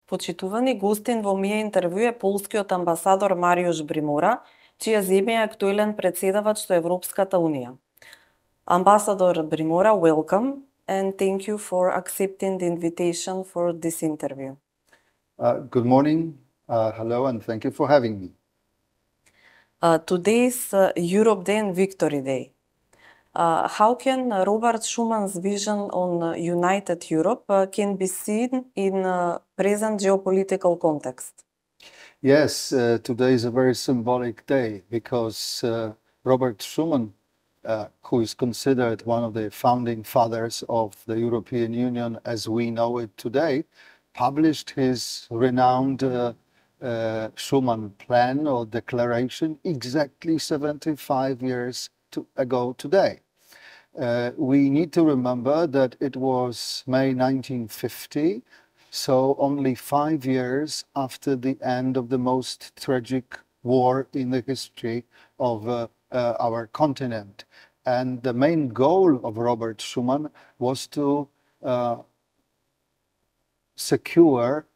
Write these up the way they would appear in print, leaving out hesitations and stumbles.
Почитувани гостин во мие интервју е полскиот амбасадор Мариуш Бримора, чија земја е актуелен председавач со Европската Унија. Ambassador Brimora, welcome and thank you for accepting the invitation for this interview. Good morning, hello, and thank you for having me. Today is Europe Day and Victory Day. How can Robert Schumann's vision on united Europe can be seen in present geopolitical context? Yes, today is a very symbolic day because Robert Schuman, who is considered one of the founding fathers of the European Union as we know it today, published his renowned Schuman Plan or Declaration exactly 75 years ago today. We need to remember that it was May 1950, so only 5 years after the end of the most tragic war in the history of our continent. And the main goal of Robert Schuman was to secure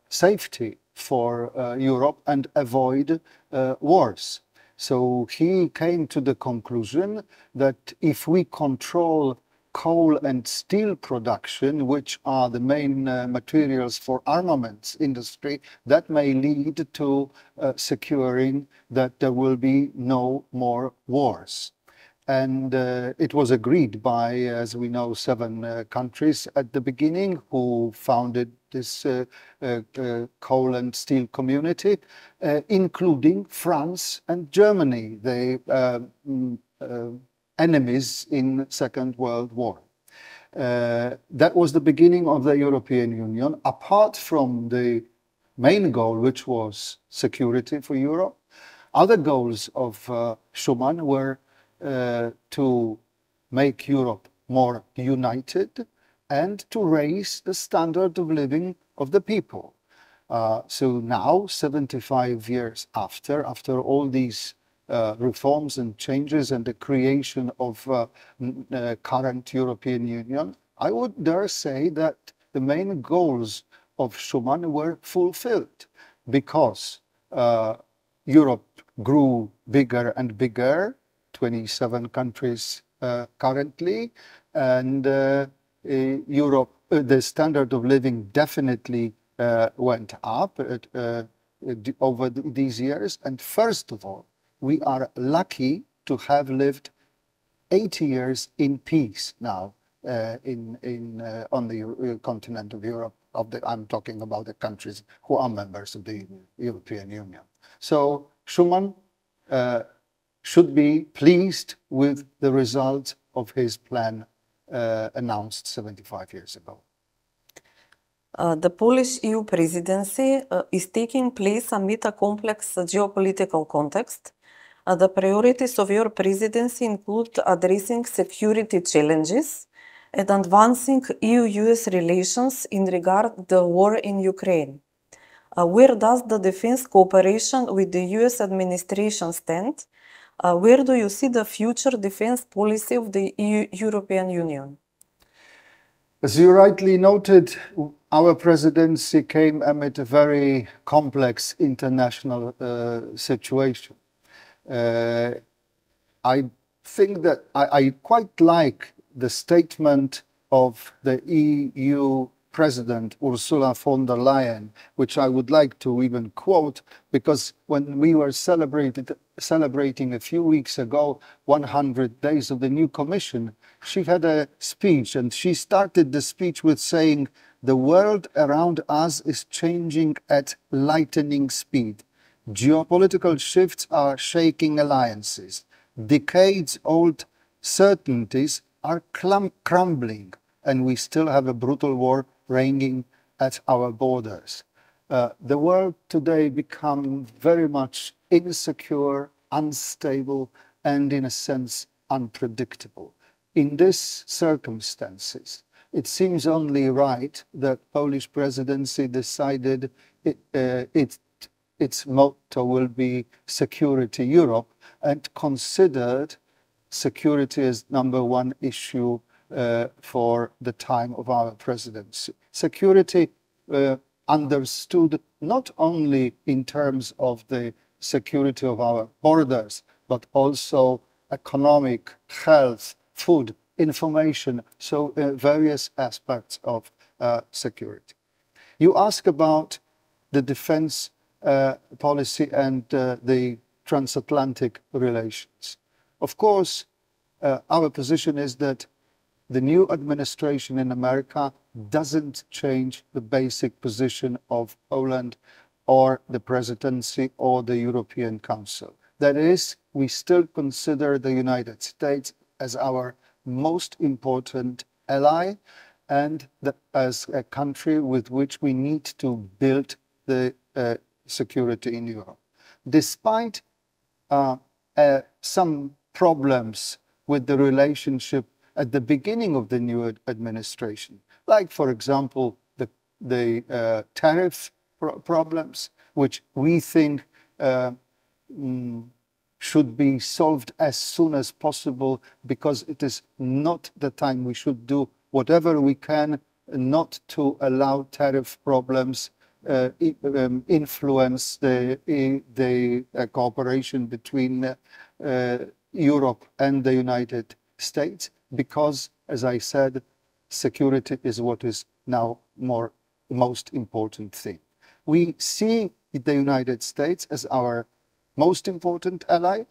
safety for Europe and avoid wars. So he came to the conclusion that if we control coal and steel production, which are the main materials for armaments industry, that may lead to securing that there will be no more wars. And it was agreed by, as we know, 7 countries at the beginning who founded this coal and steel community, including France and Germany, the enemies in Second World War. That was the beginning of the European Union. Apart from the main goal, which was security for Europe, other goals of Schuman were to make Europe more united and to raise the standard of living of the people. So now, 75 years after all these reforms and changes and the creation of current European Union, I would dare say that the main goals of Schuman were fulfilled because Europe grew bigger and bigger, 27 countries currently, and Europe, the standard of living definitely went up over these years. And first of all, we are lucky to have lived 80 years in peace now on the continent of Europe. I'm talking about the countries who are members of the European Union. So Schuman should be pleased with the result of his plan announced 75 years ago. The Polish EU presidency is taking place amid a complex geopolitical context. The priorities of your presidency include addressing security challenges and advancing EU-US relations in regard to the war in Ukraine. Where does the defense cooperation with the US administration stand? Where do you see the future defense policy of the European Union? As you rightly noted, our presidency came amid a very complex international situation. I think that I quite like the statement of the EU President Ursula von der Leyen, which I would like to even quote, because when we were celebrating a few weeks ago 100 days of the new Commission, she had a speech, and she started the speech with saying, "The world around us is changing at lightning speed. Geopolitical shifts are shaking alliances. Decades-old certainties are crumbling, and we still have a brutal war raging at our borders." The world today becomes very much insecure, unstable, and in a sense unpredictable. In these circumstances, it seems only right that Polish presidency decided its motto will be Security Europe, and considered security as #1 issue for the time of our presidency. Security understood not only in terms of the security of our borders, but also economic, health, food, information, so various aspects of security. You ask about the defense policy and the transatlantic relations. Of course, our position is that the new administration in America doesn't change the basic position of Poland or the presidency or the European Council. That is, we still consider the United States as our most important ally and as a country with which we need to build the security in Europe. Despite some problems with the relationship at the beginning of the new administration, like, for example, the tariff problems, which we think should be solved as soon as possible, because it is not the time. We should do whatever we can not to allow tariff problems influence the cooperation between Europe and the United States, because, as I said, security is what is now most important thing. We see the United States as our most important ally,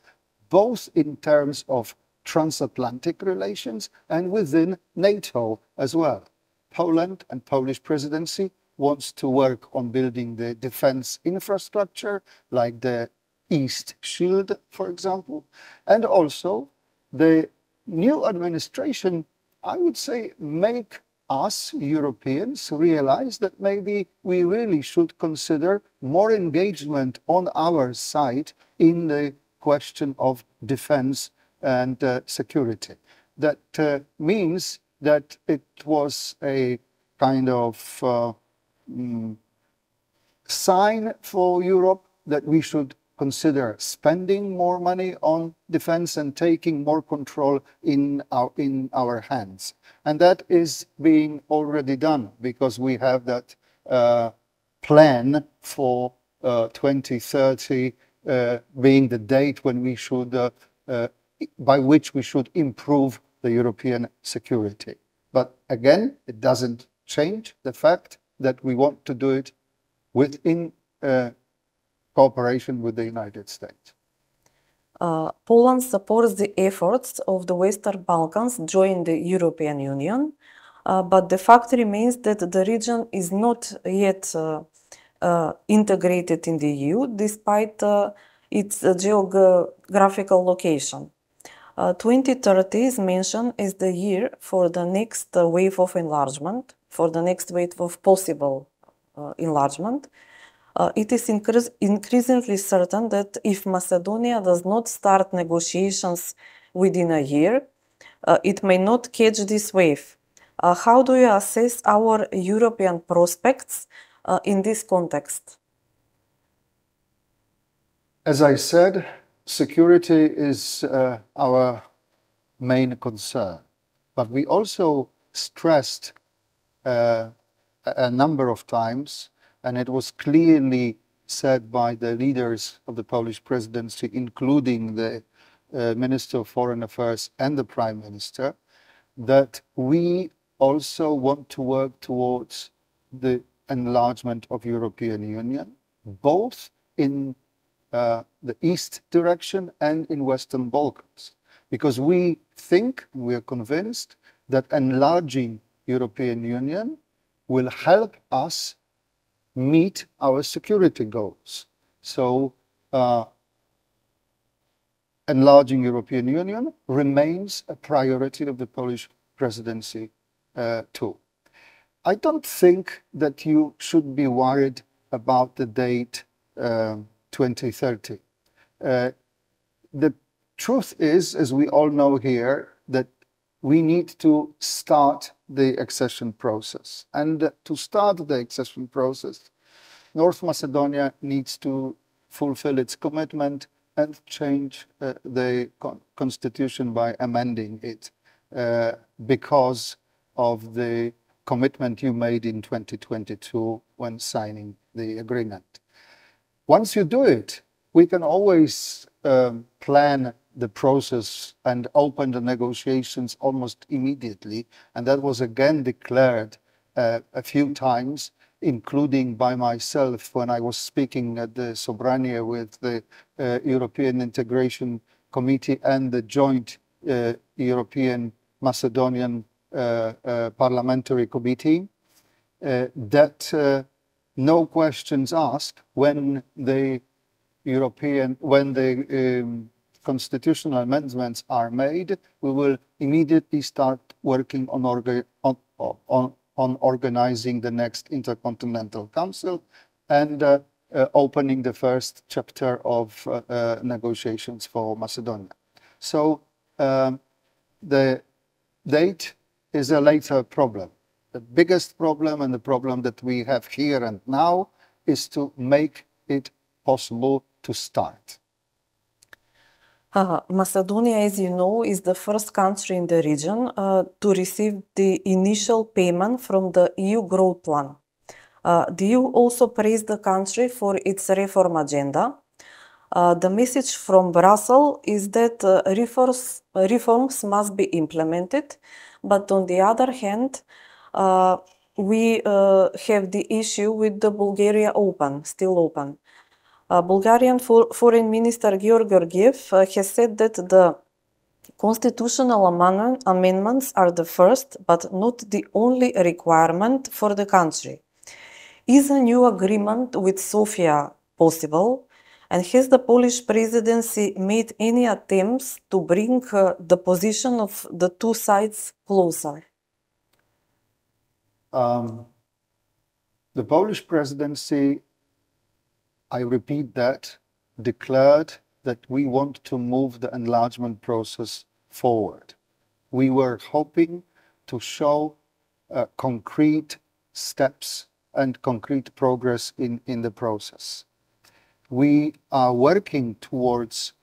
both in terms of transatlantic relations and within NATO as well. Poland and Polish presidency wants to work on building the defense infrastructure, like the East Shield, for example. And also the new administration, I would say, make us Europeans realize that maybe we really should consider more engagement on our side in the question of defense and security. That means that it was a kind of sign for Europe that we should consider spending more money on defense and taking more control in our hands. And that is being already done, because we have that plan for 2030 being the date when we should, by which we should improve the European security. But again, it doesn't change the fact that we want to do it within cooperation with the United States. Poland supports the efforts of the Western Balkans to join the European Union, but the fact remains that the region is not yet integrated in the EU, despite its geographical location. 2030 is mentioned as the year for the next wave of enlargement, for the next wave of possible enlargement. It is increasingly certain that if Macedonia does not start negotiations within a year, it may not catch this wave. How do you assess our European prospects in this context? As I said, security is our main concern, but we also stressed a number of times, and it was clearly said by the leaders of the Polish presidency, including the Minister of Foreign Affairs and the Prime Minister, that we also want to work towards the enlargement of European Union, both in the East direction and in Western Balkans. Because we think, we are convinced, that enlarging European Union will help us meet our security goals. So enlarging European Union remains a priority of the Polish presidency too. I don't think that you should be worried about the date 2030. The truth is, as we all know here, that we need to start the accession process. And to start the accession process, North Macedonia needs to fulfill its commitment and change the constitution by amending it because of the commitment you made in 2022 when signing the agreement. Once you do it, we can always plan the process and open the negotiations almost immediately. And that was again declared a few times, including by myself when I was speaking at the Sobranie with the European Integration Committee and the joint European Macedonian Parliamentary Committee, that no questions asked when the constitutional amendments are made, we will immediately start working on organizing the next Intercontinental Council and opening the first chapter of negotiations for Macedonia. So the date is a later problem. The biggest problem and the problem that we have here and now is to make it possible to start. Macedonia, as you know, is the first country in the region to receive the initial payment from the EU Growth Plan. The EU also praised the country for its reform agenda. The message from Brussels is that reforms must be implemented, but on the other hand, we have the issue with the Bulgaria still open. Bulgarian Foreign Minister Georg Georgiev has said that the constitutional amendments are the first, but not the only requirement for the country. Is a new agreement with Sofia possible? And has the Polish presidency made any attempts to bring the position of the two sides closer? The Polish presidency, I repeat that, declared that we want to move the enlargement process forward. We were hoping to show concrete steps and concrete progress in the process. We are working towards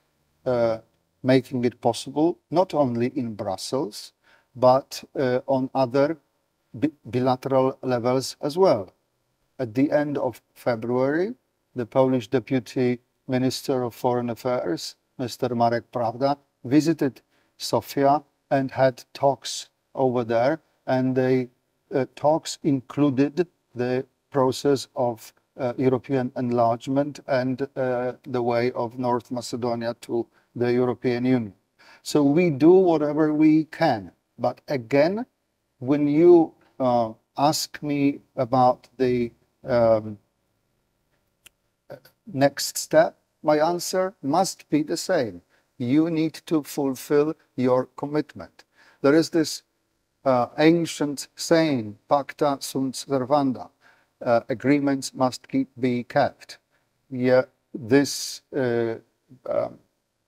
making it possible, not only in Brussels, but on other bilateral levels as well. At the end of February, the Polish Deputy Minister of Foreign Affairs, Mr. Marek Prawda, visited Sofia and had talks over there, and the talks included the process of European enlargement and the way of North Macedonia to the European Union. So we do whatever we can. But again, when you ask me about the next step, my answer must be the same. You need to fulfill your commitment. There is this ancient saying, pacta sunt servanda, agreements must be kept. Yeah, this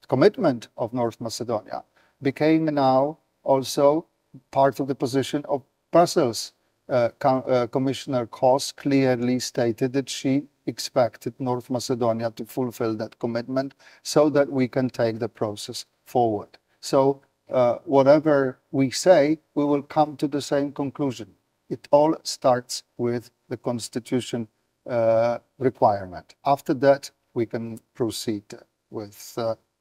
commitment of North Macedonia became now also part of the position of Brussels. Commissioner Kos clearly stated that she expected North Macedonia to fulfill that commitment so that we can take the process forward. So whatever we say, we will come to the same conclusion. It all starts with the constitution requirement. After that, we can proceed with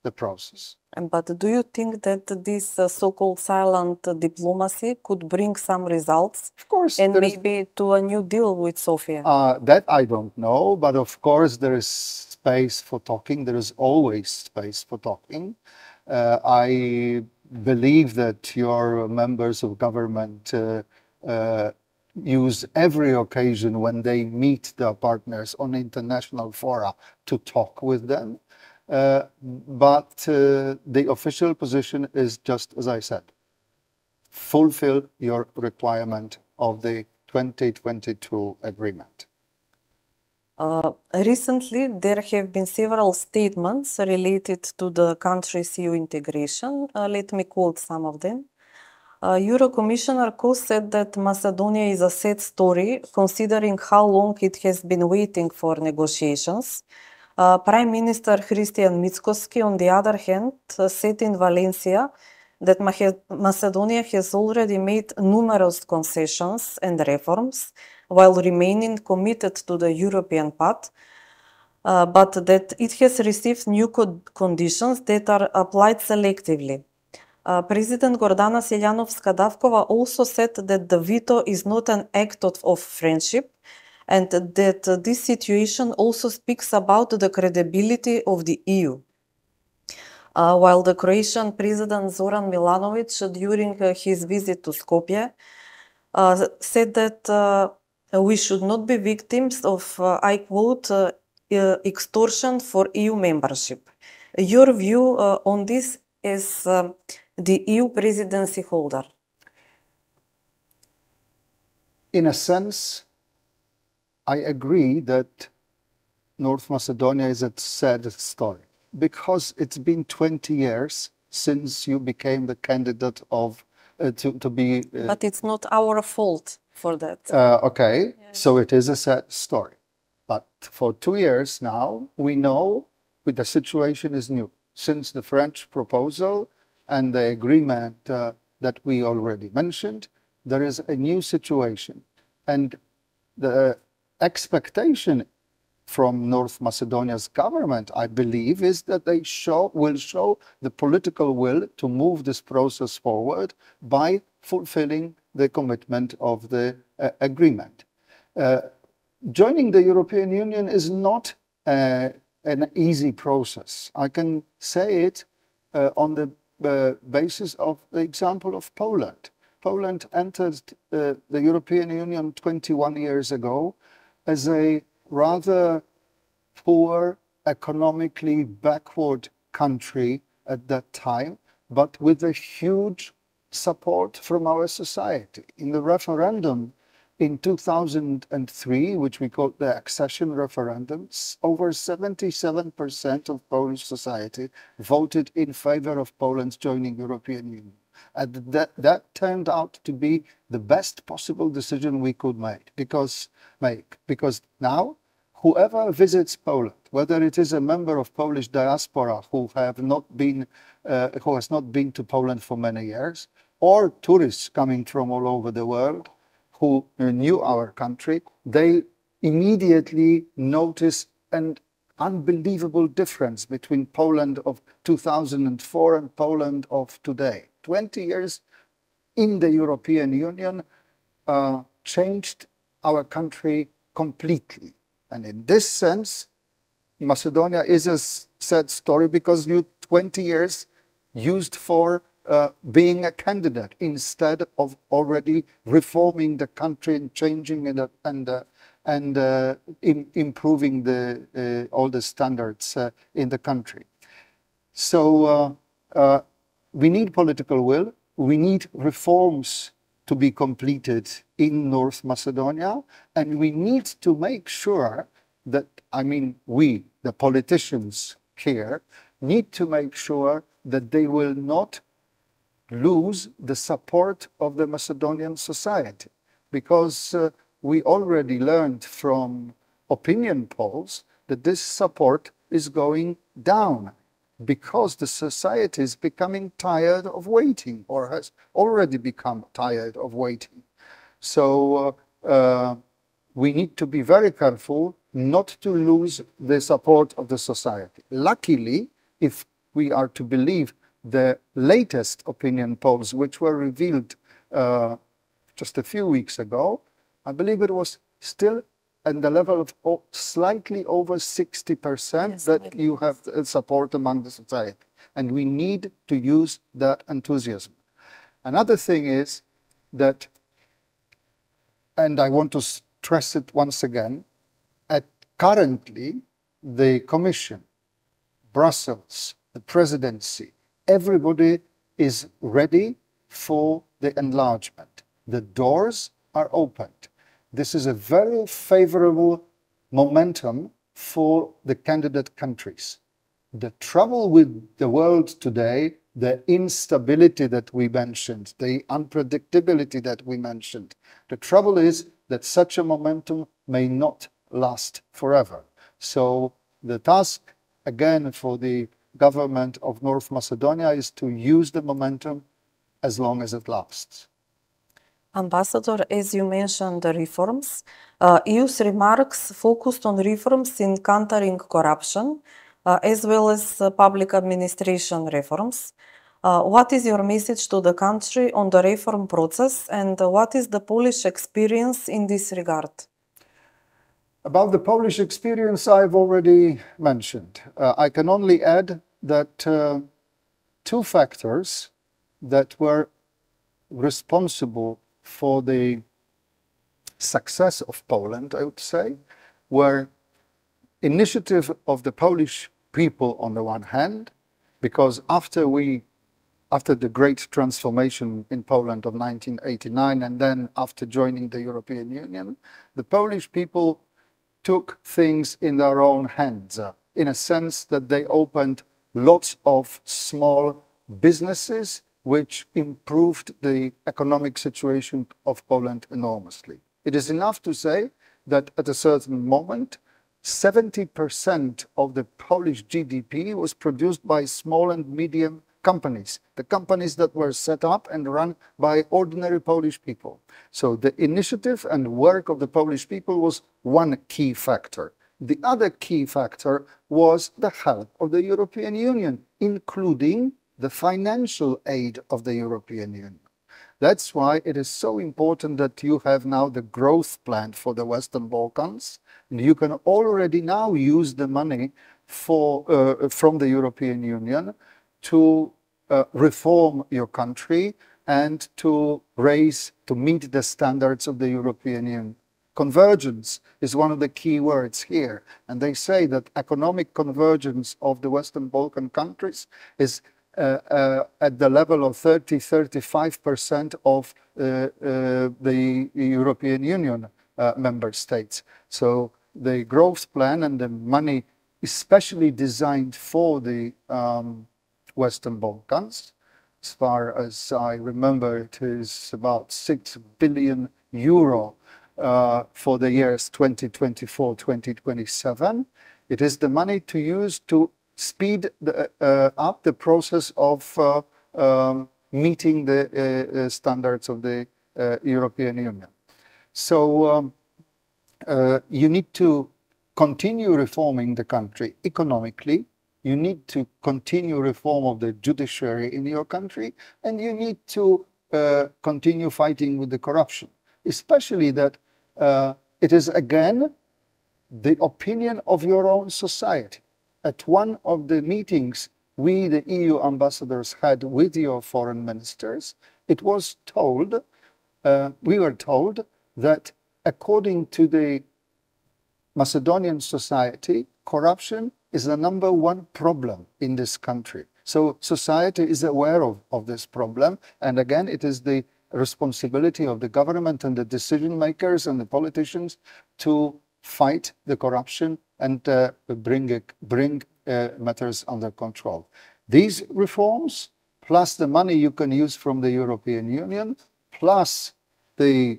the process. But do you think that this so-called silent diplomacy could bring some results? Of course. And maybe to a new deal with Sofia? That I don't know, but of course there is space for talking. There is always space for talking. I believe that your members of government use every occasion when they meet their partners on international fora to talk with them. But the official position is just as I said. Fulfill your requirement of the 2022 agreement. Recently, there have been several statements related to the country's EU integration. Let me quote some of them. Euro Commissioner Kos said that Macedonia is a sad story, considering how long it has been waiting for negotiations. Prime Minister Christian Mickoski, on the other hand, said in Valencia that Macedonia has already made numerous concessions and reforms while remaining committed to the European path, but that it has received new conditions that are applied selectively. President Gordana Siljanovska-Davkova also said that the veto is not an act of friendship, and that this situation also speaks about the credibility of the EU. While the Croatian President Zoran Milanovic, during his visit to Skopje, said that we should not be victims of, I quote, extortion for EU membership. Your view on this as the EU presidency holder? In a sense, I agree that North Macedonia is a sad story, because it's been 20 years since you became the candidate of to be. But it's not our fault for that. Okay, yeah. So it is a sad story. But for 2 years now, we know the situation is new. Since the French proposal and the agreement that we already mentioned, there is a new situation. And the expectation from North Macedonia's government, I believe, is that they will show the political will to move this process forward by fulfilling the commitment of the agreement. Joining the European Union is not an easy process. I can say it on the basis of the example of Poland. Poland entered the European Union 21 years ago as a rather poor, economically backward country at that time, but with a huge support from our society. In the referendum in 2003, which we called the accession referendum, over 77% of Polish society voted in favor of Poland's joining European Union. And that turned out to be the best possible decision we could make, because now whoever visits Poland, whether it is a member of Polish diaspora who has not been to Poland for many years, or tourists coming from all over the world who knew our country, they immediately notice an unbelievable difference between Poland of 2004 and Poland of today. 20 years in the European Union changed our country completely. And in this sense, Macedonia is a sad story, because you 20 years used for being a candidate instead of already reforming the country and changing it and improving all the standards in the country. So we need political will. We need reforms to be completed in North Macedonia, and we need to make sure that, we, the politicians here, need to make sure that they will not lose the support of the Macedonian society, because we already learned from opinion polls that this support is going down, because the society is becoming tired of waiting, or has already become tired of waiting. So we need to be very careful not to lose the support of the society. Luckily, if we are to believe the latest opinion polls, which were revealed just a few weeks ago, I believe it was still at the level of slightly over 60%, yes, that you have support among the society. And we need to use that enthusiasm. Another thing is that, and I want to stress it once again, currently the Commission, Brussels, the Presidency, everybody is ready for the enlargement. The doors are opened. This is a very favorable momentum for the candidate countries. The trouble with the world today, the instability that we mentioned, the unpredictability that we mentioned, the trouble is that such a momentum may not last forever. So the task, again, for the government of North Macedonia is to use the momentum as long as it lasts. Ambassador, as you mentioned the reforms, EU's remarks focused on reforms in countering corruption, as well as public administration reforms. What is your message to the country on the reform process, and what is the Polish experience in this regard? About the Polish experience, I've already mentioned. I can only add that two factors that were responsible for the success of Poland, I would say, were initiative of the Polish people on the one hand, because after the great transformation in Poland of 1989, and then after joining the European Union, the Polish people took things in their own hands, in a sense that they opened lots of small businesses which improved the economic situation of Poland enormously. It is enough to say that at a certain moment, 70% of the Polish GDP was produced by small and medium companies, the companies that were set up and run by ordinary Polish people. So the initiative and work of the Polish people was one key factor. The other key factor was the help of the European Union, including the financial aid of the European Union. That's why it is so important that you have now the growth plan for the Western Balkans, and you can already now use the money from the European Union to reform your country and to meet the standards of the European Union. Convergence is one of the key words here, and they say that economic convergence of the Western Balkan countries is at the level of 30–35% of the European Union member states. So the growth plan and the money especially designed for the Western Balkans, as far as I remember, it is about 6 billion euro for the years 2024–2027. It is the money to use to speed up the process of meeting the standards of the European Union. So you need to continue reforming the country economically. You need to continue reform of the judiciary in your country, and you need to continue fighting with the corruption, especially that it is again the opinion of your own society. At one of the meetings we, the EU ambassadors, had with your foreign ministers, it was told, we were told that according to the Macedonian society, corruption is the #1 problem in this country. So society is aware of this problem, and again it is the responsibility of the government and the decision makers and the politicians to fight the corruption and bring matters under control. These reforms, plus the money you can use from the European Union, plus the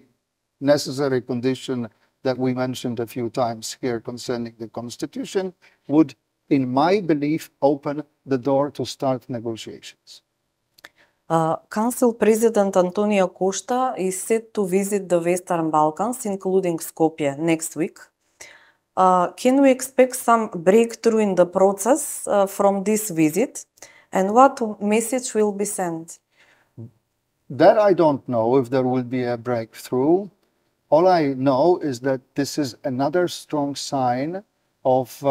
necessary condition that we mentioned a few times here concerning the constitution, would, in my belief, open the door to start negotiations. Council President Antonio Costa is set to visit the Western Balkans, including Skopje, next week. Can we expect some breakthrough in the process from this visit? And what message will be sent? That I don't know if there will be a breakthrough. All I know is that this is another strong sign of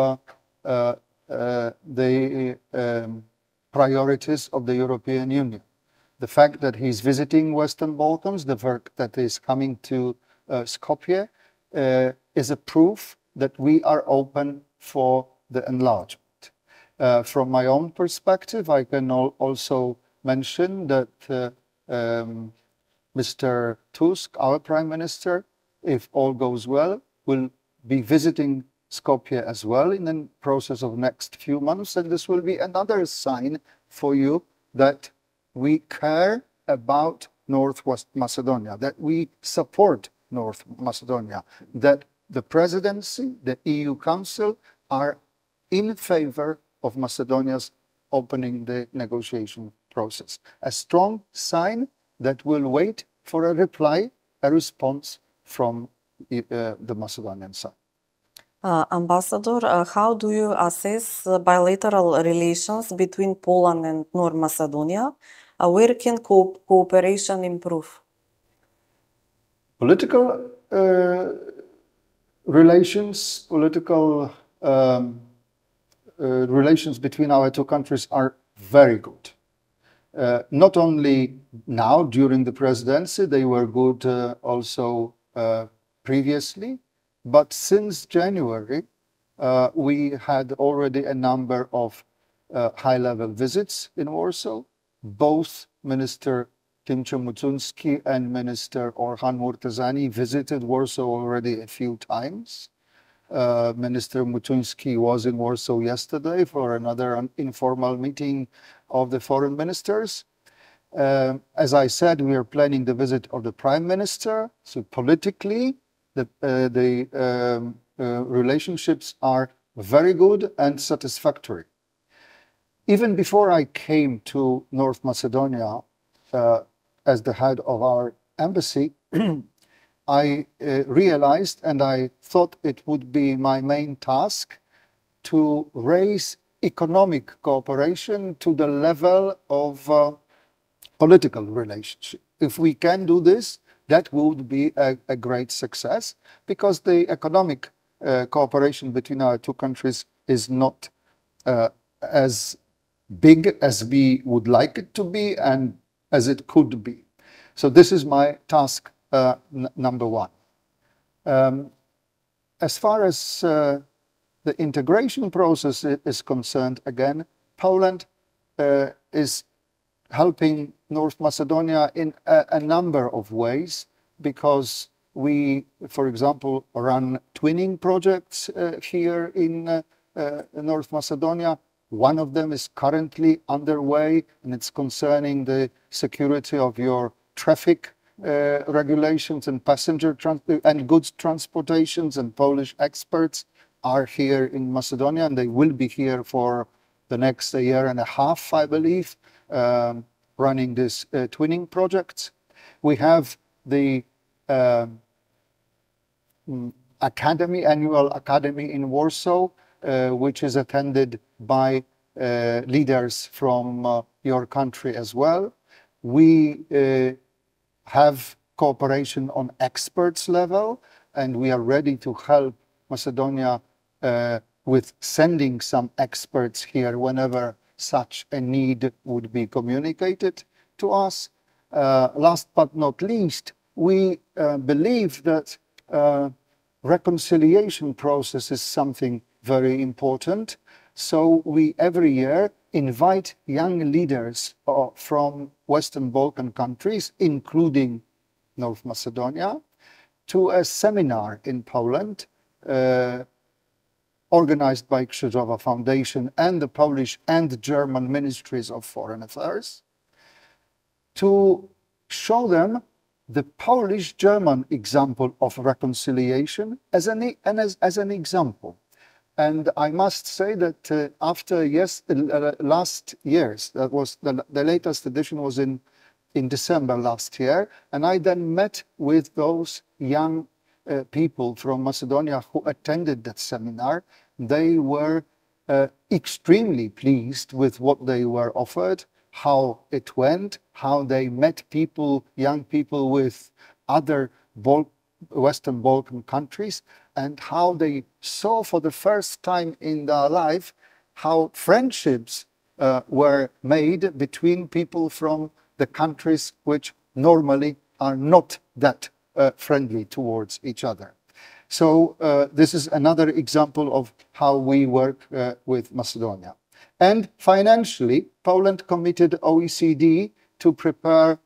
the priorities of the European Union. The fact that he's visiting Western Balkans, the fact that he's coming to Skopje is a proof that we are open for the enlargement. From my own perspective, I can also mention that Mr. Tusk, our Prime Minister, if all goes well, will be visiting Skopje as well in the process of next few months, and this will be another sign for you that we care about Northwest Macedonia, that we support North Macedonia, that the Presidency, the EU Council are in favor of Macedonia's opening the negotiation process. A strong sign that will wait for a reply, a response from the Macedonian side. Ambassador, how do you assess bilateral relations between Poland and North Macedonia? Where can cooperation improve? Political relations, relations between our two countries are very good. Not only now during the presidency, they were good also previously, but since January, we had already a number of high-level visits in Warsaw. Both Minister Timcho Mutunski and Minister Orhan Murtazani visited Warsaw already a few times. Minister Mutunski was in Warsaw yesterday for another informal meeting of the foreign ministers. As I said, we are planning the visit of the Prime Minister. So politically, the relationships are very good and satisfactory. Even before I came to North Macedonia as the head of our embassy, I realized and I thought it would be my main task to raise economic cooperation to the level of political relationship. If we can do this, that would be a great success, because the economic cooperation between our two countries is not as big as we would like it to be and as it could be. So this is my task number one. As far as the integration process is concerned, again, Poland is helping North Macedonia in a number of ways, because we, for example, run twinning projects here in North Macedonia. One of them is currently underway, and it's concerning the security of your traffic regulations and passenger and goods transportations, and Polish experts are here in Macedonia, and they will be here for the next year and a half, I believe, running this twinning project. We have the annual academy in Warsaw, which is attended by leaders from your country as well. We have cooperation on experts level, and we are ready to help Macedonia with sending some experts here whenever such a need would be communicated to us. Last but not least, we believe that reconciliation process is something very important. So we every year invite young leaders from Western Balkan countries, including North Macedonia, to a seminar in Poland organized by Krzyżowa Foundation and the Polish and German Ministries of Foreign Affairs, to show them the Polish-German example of reconciliation as an example. And I must say that after last year's, that was the latest edition was in December last year, and I then met with those young people from Macedonia who attended that seminar. They were extremely pleased with what they were offered, how it went, how they met people, young people with other Western Balkan countries, and how they saw for the first time in their life how friendships were made between people from the countries which normally are not that friendly towards each other. So this is another example of how we work with Macedonia. And financially, Poland committed OECD to prepare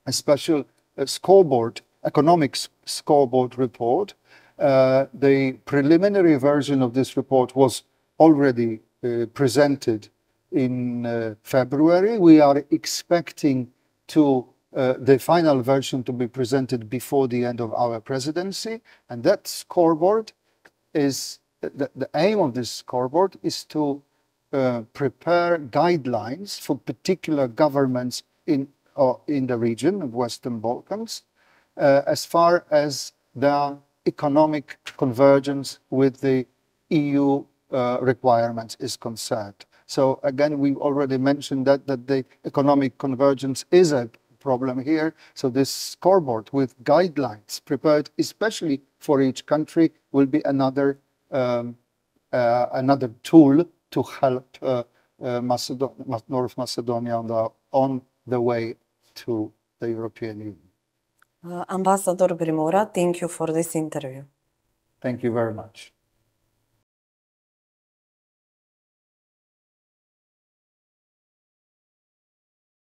a special scoreboard, economic scoreboard report. The preliminary version of this report was already presented in February. We are expecting the final version to be presented before the end of our presidency. And that scoreboard is, the aim of this scoreboard is to prepare guidelines for particular governments in the region of Western Balkans as far as their economic convergence with the EU requirements is concerned. So again, we already mentioned that the economic convergence is a problem here. So this scoreboard with guidelines prepared especially for each country will be another tool to help North Macedonia on the way to the European Union. Ambassador Brimora, thank you for this interview. Thank you very much.